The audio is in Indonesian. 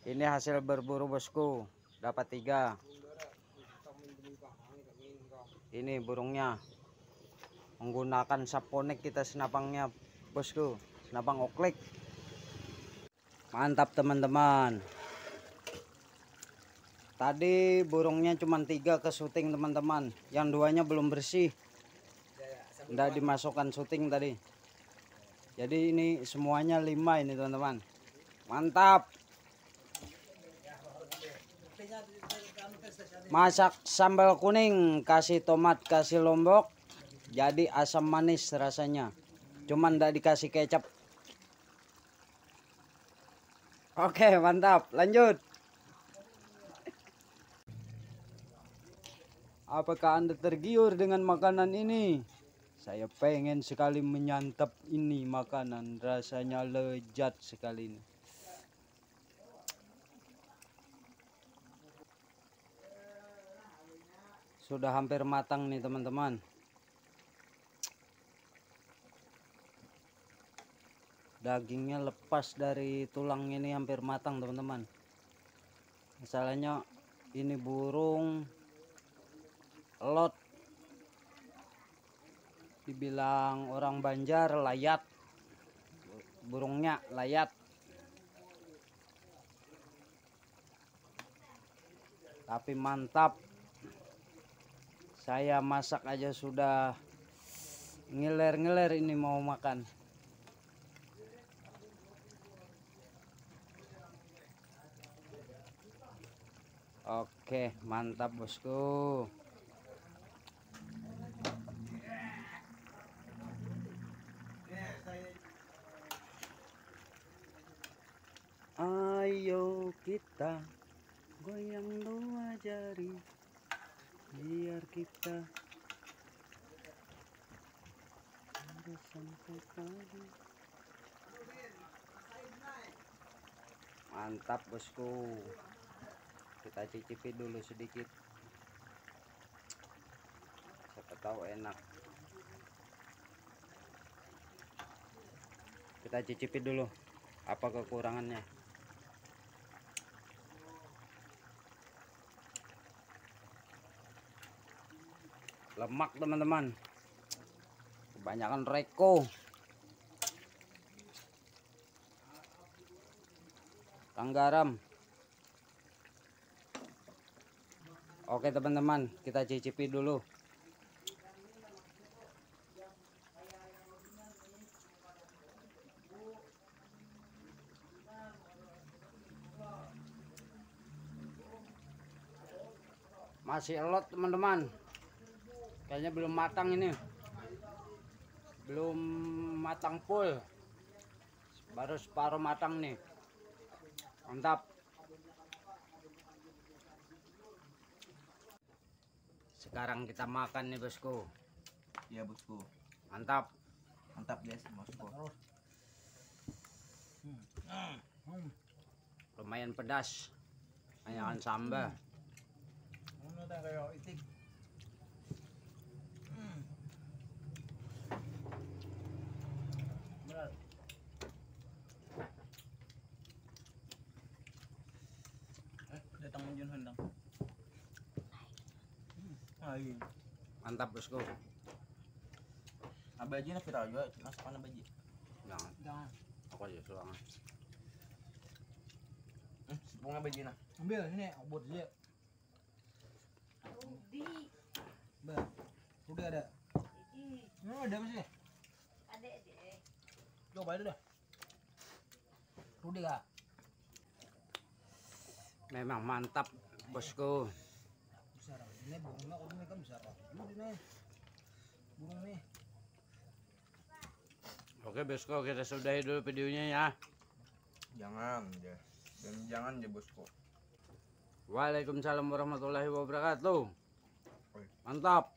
Ini hasil berburu bosku, dapat 3. Ini burungnya, menggunakan saponik kita senapangnya bosku, senapang oklek. Mantap teman-teman. Tadi burungnya cuma 3 ke syuting teman-teman, yang 2-nya belum bersih, udah dimasukkan syuting tadi. Jadi ini semuanya 5 ini teman-teman. Mantap. Masak sambal kuning, kasih tomat, kasih lombok, jadi asam manis rasanya. Cuman tidak dikasih kecap. Oke, mantap. Lanjut. Apakah Anda tergiur dengan makanan ini? Saya pengen sekali menyantap ini makanan. Rasanya lezat sekali ini. Sudah hampir matang nih teman-teman. Dagingnya lepas dari tulang, ini hampir matang teman-teman. Masalahnya ini burung elot, dibilang orang Banjar layat, burungnya layat. Tapi mantap. Saya masak aja sudah ngiler-ngiler ini mau makan. Oke, mantap bosku. Ayo kita goyang 2 jari, biar kita sampai pagi. Mantap bosku. Kita cicipi dulu sedikit, siapa tahu enak. Kita cicipi dulu apa kekurangannya. Lemak teman-teman, kebanyakan reko. Garam. Oke teman-teman, kita cicipi dulu. Masih elot teman-teman. Kayaknya belum matang ini. Belum matang full. Baru separuh matang nih. Mantap. Sekarang kita makan nih bosku. Iya bosku. Mantap. Mantap guys bosku. Lumayan pedas. Banyakan sambal. Datang menjun hendang. Mantap bosku. Abaji na viral juga, masakan abaji. Jangan. Aku aja soalnya. Sepung abaji na. Ambil ini obot dia. Rudi ada. Ada apa sih? Ada. Coba itu dah. Rudi kah? Memang mantap bosku. Besar. Ini burungnya ini kan besar. Rudi nih. Burung nih. Oke bosku, kita sudahi dulu videonya ya. Jangan ya. Dan jangan ya bosku. Waalaikumsalam warahmatullahi wabarakatuh. Mantap.